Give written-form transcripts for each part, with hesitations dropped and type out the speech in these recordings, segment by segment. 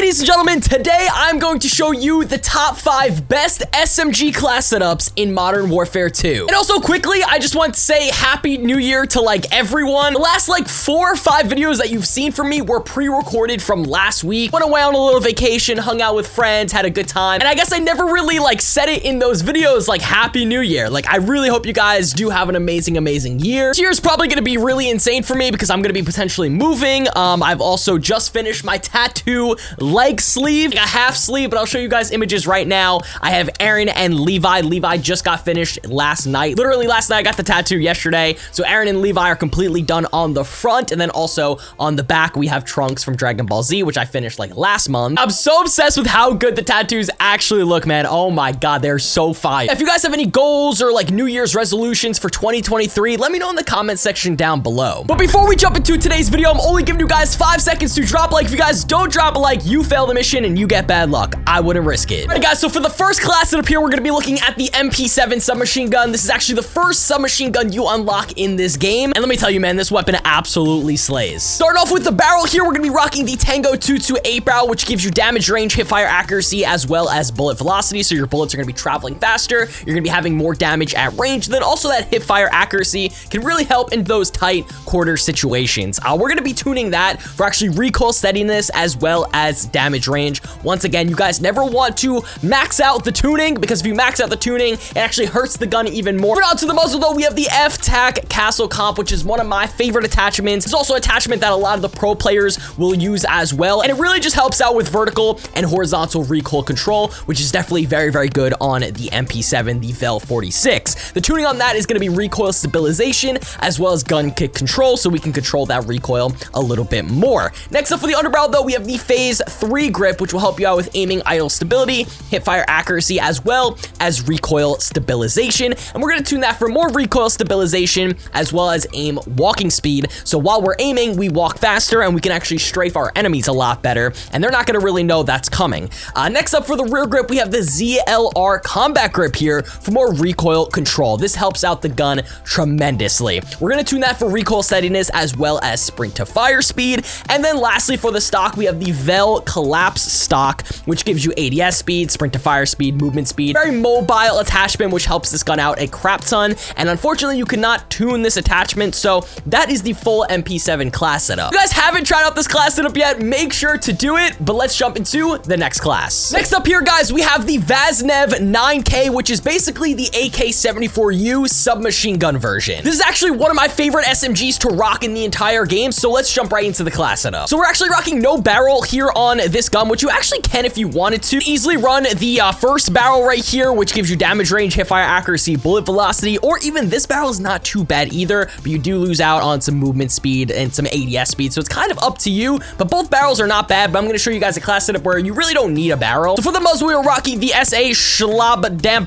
ladies and gentlemen, today I'm going to show you the top 5 best SMG class setups in Modern Warfare 2. And also quickly, I just want to say Happy New Year to everyone. The last 4 or 5 videos that you've seen from me were pre-recorded from last week. Went away on a little vacation, hung out with friends, had a good time. And I guess I never really said it in those videos Happy New Year. I really hope you guys do have an amazing year. This year's probably gonna be really insane for me because I'm gonna be potentially moving. I've also just finished my tattoo leg sleeve, a half sleeve, but I'll show you guys images right now. I have Aaron and Levi. Levi just got finished last night. Literally last night, I got the tattoo yesterday. So Aaron and Levi are completely done on the front, and then also on the back, we have Trunks from Dragon Ball Z, which I finished last month. I'm so obsessed with how good the tattoos actually look, man. Oh my God, they're so fire. If you guys have any goals or New Year's resolutions for 2023, let me know in the comment section down below. But before we jump into today's video, I'm only giving you guys 5 seconds to drop a like. If you guys don't drop a like, you fail the mission and you get bad luck. I wouldn't risk it. All right, guys, so for the first class setup here, we're gonna be looking at the MP7 submachine gun. This is actually the first submachine gun you unlock in this game. And let me tell you, man, this weapon absolutely slays. Starting off with the barrel here, we're gonna be rocking the TANGO 228 barrel, which gives you damage range, hip fire accuracy, as well as bullet velocity. So your bullets are gonna be traveling faster. You're gonna be having more damage at range. Then also that hip fire accuracy can really help in those tight quarter situations. We're gonna be tuning that for actually recoil steadiness as well as damage range. Once again, you guys never want to max out the tuning, because if you max out the tuning, it actually hurts the gun even more. But on to the muzzle though, we have the FTAC Castle Comp, which is one of my favorite attachments. It's also an attachment that a lot of the pro players will use as well, and it really just helps out with vertical and horizontal recoil control, which is definitely very good on the MP7, the VEL 46. The tuning on that is going to be recoil stabilization as well as gun kick control, so we can control that recoil a little bit more. Next up for the underbarrel though, we have the Phase 3 grip, which will help you out with aiming idle stability, hip fire accuracy, as well as recoil stabilization. And we're going to tune that for more recoil stabilization as well as aim walking speed. So while we're aiming, we walk faster and we can actually strafe our enemies a lot better, and they're not going to really know that's coming. Next up for the rear grip, we have the ZLR combat grip here for more recoil control. This helps out the gun tremendously. We're going to tune that for recoil steadiness as well as sprint to fire speed. And then lastly for the stock, we have the VEL collapse stock, which gives you ADS speed, sprint to fire speed, movement speed, very mobile attachment, which helps this gun out a crap ton. And unfortunately, you cannot tune this attachment, so that is the full MP7 class setup. If you guys haven't tried out this class setup yet, make sure to do it, but let's jump into the next class. Next up here, guys, we have the Vaznev 9K, which is basically the AK-74U submachine gun version. This is actually one of my favorite SMGs to rock in the entire game, so let's jump right into the class setup. So we're actually rocking no barrel here on this gun, which you actually can if you wanted to. Easily run the first barrel right here, which gives you damage range, hip fire accuracy, bullet velocity, or even this barrel is not too bad either, but you do lose out on some movement speed and some ADS speed, so it's kind of up to you, but both barrels are not bad. But I'm going to show you guys a class setup where you really don't need a barrel. So for the muzzle, we are rocking the SHALLDÄMPFER.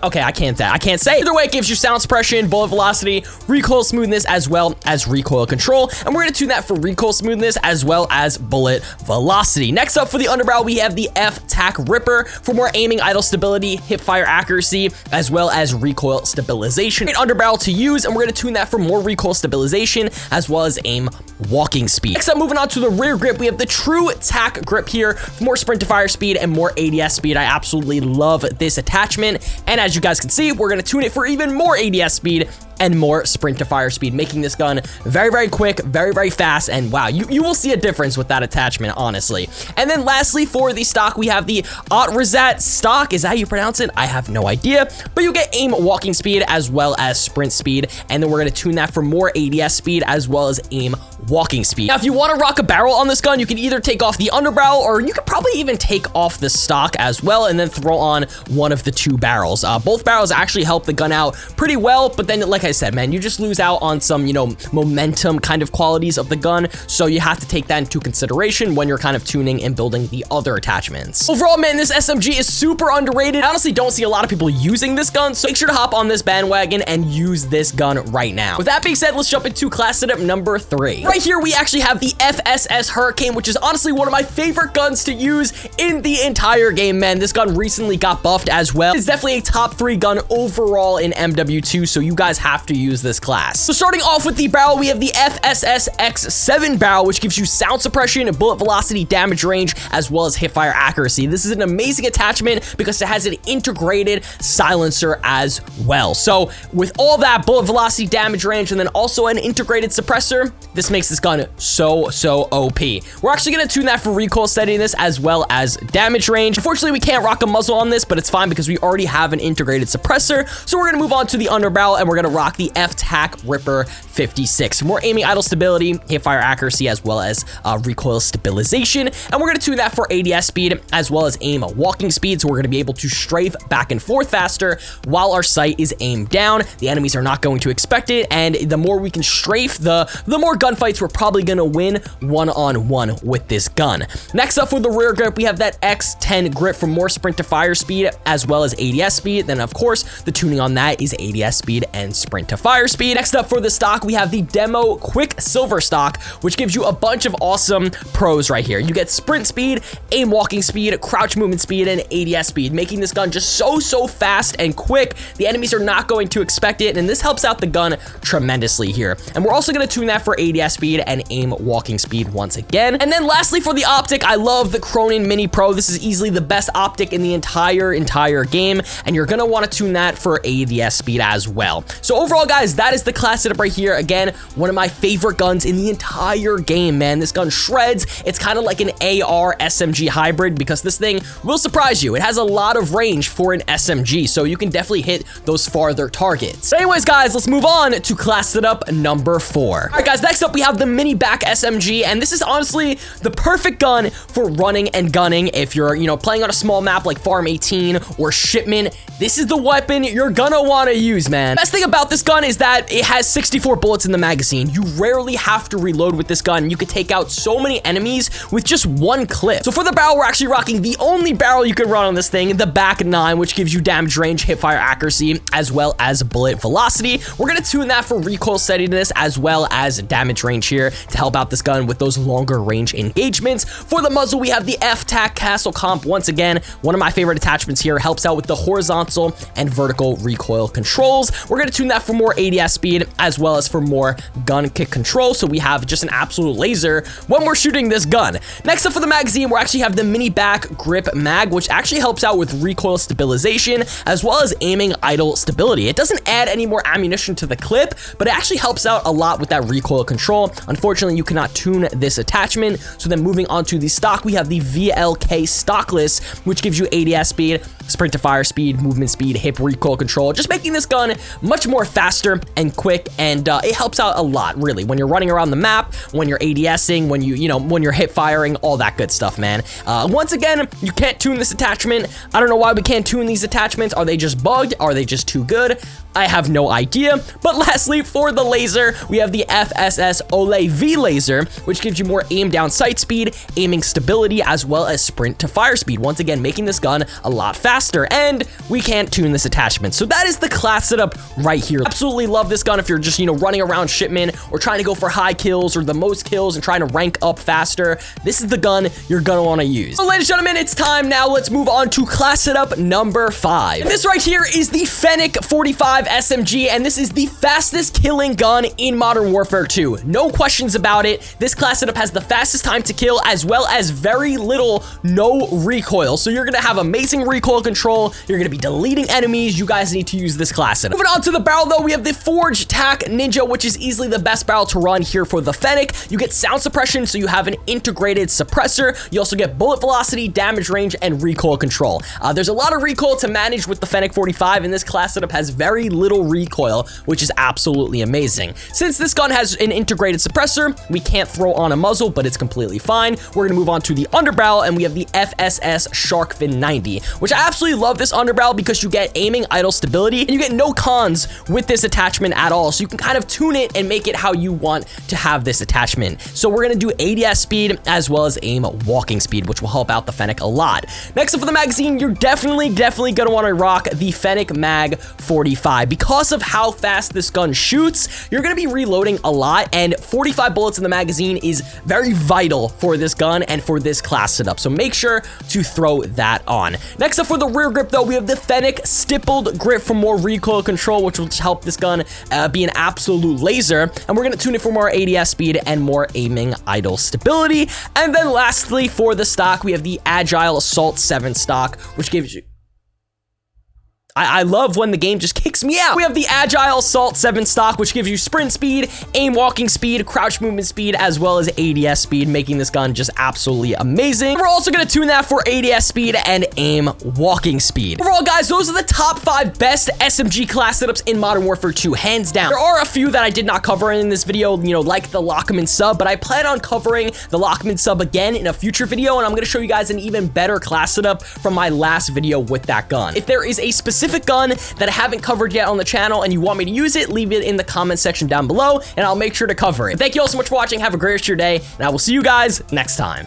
Okay, I can't say. Either way, it gives you sound suppression, bullet velocity, recoil smoothness, as well as recoil control. And we're going to tune that for recoil smoothness as well as bullet velocity. Next up for the underbarrel, we have the FTAC Ripper for more aiming idle stability, hip fire accuracy, as well as recoil stabilization. Great underbarrel to use, and we're going to tune that for more recoil stabilization as well as aim walking speed. Next up, moving on to the rear grip, we have the TRUE-TAC grip here for more sprint to fire speed and more ADS speed. I absolutely love this attachment, and as you guys can see, we're going to tune it for even more ADS speed and more sprint to fire speed, making this gun very quick, very fast, and wow, you will see a difference with that attachment, honestly. And then lastly, for the stock, we have the OTRZAT stock. Is that how you pronounce it? I have no idea, but you get aim walking speed as well as sprint speed, and then we're going to tune that for more ADS speed as well as aim walking speed. Now, if you want to rock a barrel on this gun, you can either take off the underbarrel, or you could probably even take off the stock as well and then throw on one of the 2 barrels. Both barrels actually help the gun out pretty well, but then like I said, man, you just lose out on some, momentum kind of qualities of the gun, so you have to take that into consideration when you're kind of tuning and building the other attachments. Overall, man, this SMG is super underrated. I honestly don't see a lot of people using this gun, so make sure to hop on this bandwagon and use this gun right now. With that being said, let's jump into class setup number 3. Right here, we actually have the FSS Hurricane, which is honestly one of my favorite guns to use in the entire game, man. This gun recently got buffed as well. It's definitely a top 3 gun overall in MW2, so you guys have have to use this class. So starting off with the barrel, we have the FSS X7 barrel, which gives you sound suppression, bullet velocity, damage range, as well as hipfire accuracy. This is an amazing attachment because it has an integrated silencer as well. So with all that bullet velocity, damage range, and then also an integrated suppressor, this makes this gun so OP. We're actually going to tune that for recoil steadiness as well as damage range. Unfortunately, we can't rock a muzzle on this, but it's fine because we already have an integrated suppressor. So we're going to move on to the underbarrel, and we're going to rock the FTAC Ripper 56. More aiming idle stability, hipfire accuracy, as well as recoil stabilization. And we're going to tune that for ADS speed as well as aim walking speed. So we're going to be able to strafe back and forth faster while our sight is aimed down. The enemies are not going to expect it. And the more we can strafe, the more gunfights we're probably going to win one-on-one with this gun. Next up for the rear grip, we have that XTEN grip for more sprint to fire speed as well as ADS speed. Then of course, the tuning on that is ADS speed and sprint to fire speed. Next up for the stock, we have the demo QUICKSILVER stock, which gives you a bunch of awesome pros right here. You get sprint speed, aim walking speed, crouch movement speed, and ADS speed, making this gun just so fast and quick. The enemies are not going to expect it, and this helps out the gun tremendously here. And we're also going to tune that for ADS speed and aim walking speed once again. And then lastly for the optic, I love the CRONEN Mini Pro. This is easily the best optic in the entire game, and you're going to want to tune that for ADS speed as well. So overall, guys, that is the class setup right here. Again, one of my favorite guns in the entire game, man. This gun shreds. It's kind of like an AR SMG hybrid because this thing will surprise you. It has a lot of range for an SMG, so you can definitely hit those farther targets. But anyways, guys, let's move on to class setup number 4. All right, guys, next up we have the MINIBAK SMG, and this is honestly the perfect gun for running and gunning. If you're, playing on a small map like Farm 18 or Shipment, this is the weapon you're gonna want to use, man. Best thing about this gun is that it has 64 bullets in the magazine. You rarely have to reload with this gun. You could take out so many enemies with just one clip. So for the barrel, we're actually rocking the only barrel you can run on this thing, the back 9, which gives you damage range, hipfire accuracy, as well as bullet velocity. We're gonna tune that for recoil steadiness as well as damage range here to help out this gun with those longer range engagements. For the muzzle, we have the FTAC Castle Comp. Once again, one of my favorite attachments here, helps out with the horizontal and vertical recoil controls. We're gonna tune that for more ADS speed as well as for more gun kick control, so we have just an absolute laser when we're shooting this gun. Next up for the magazine, we actually have the MINIBAK Grip Mag, which actually helps out with recoil stabilization as well as aiming idle stability. It doesn't add any more ammunition to the clip, but it actually helps out a lot with that recoil control. Unfortunately, you cannot tune this attachment. So then moving on to the stock, we have the VLK Stockless, which gives you ADS speed, sprint to fire speed, movement speed, hip recoil control, just making this gun much more faster and quick, and it helps out a lot, really, when you're running around the map, when you're ADSing, when when you're hip firing, all that good stuff, man. Once again, you can't tune this attachment. I don't know why we can't tune these attachments. Are they just bugged? Are they just too good? I have no idea. But lastly, for the laser, we have the FSS OLE-V laser, which gives you more aim down sight speed, aiming stability, as well as sprint to fire speed. Once again, making this gun a lot faster, and we can't tune this attachment. So that is the class setup right here. Absolutely love this gun if you're just, running around Shipment or trying to go for high kills or the most kills and trying to rank up faster. This is the gun you're gonna want to use. So ladies and gentlemen, it's time now. Let's move on to class setup number 5. And this right here is the FENNEC 45 SMG, and this is the fastest killing gun in Modern Warfare 2. No questions about it. This class setup has the fastest time to kill as well as very little no recoil. So you're gonna have amazing recoil control. You're gonna be deleting enemies. You guys need to use this class setup. Moving on to the barrel though, we have the Forge TAC Ninja, which is easily the best barrel to run here for the FENNEC. You get sound suppression, so you have an integrated suppressor. You also get bullet velocity, damage range, and recoil control. There's a lot of recoil to manage with the FENNEC 45, and this class setup has very little recoil, which is absolutely amazing. Since this gun has an integrated suppressor, we can't throw on a muzzle, but it's completely fine. We're gonna move on to the underbarrel, and we have the FSS SHARKFIN 90, which I absolutely love this underbarrel because you get aiming idle stability, and you get no cons with this attachment at all, so you can kind of tune it and make it how you want to have this attachment. So we're gonna do ADS speed as well as aim walking speed, which will help out the FENNEC a lot. Next up for the magazine, you're definitely gonna want to rock the FENNEC Mag 45. Because of how fast this gun shoots, you're gonna be reloading a lot, and 45 bullets in the magazine is very vital for this gun and for this class setup, so make sure to throw that on. Next up for the the rear grip, though, we have the FENNEC stippled grip for more recoil control, which will help this gun be an absolute laser. And we're going to tune it for more ADS speed and more aiming idle stability. And then lastly, for the stock, we have the AGILE Assault 7 stock, which gives you... I love when the game just kicks me out. We have the AGILE Assault 7 stock, which gives you sprint speed, aim walking speed, crouch movement speed, as well as ADS speed, making this gun just absolutely amazing. We're also gonna tune that for ADS speed and aim walking speed. Overall, guys, those are the top 5 best SMG class setups in Modern Warfare 2, hands down. There are a few that I did not cover in this video, you know, like the Lockman sub, but I plan on covering the Lockman sub again in a future video, and I'm gonna show you guys an even better class setup from my last video with that gun. If there is a specific gun that I haven't covered yet on the channel and you want me to use it, leave it in the comment section down below and I'll make sure to cover it. Thank you all so much for watching. Have a great rest of your day, and I will see you guys next time.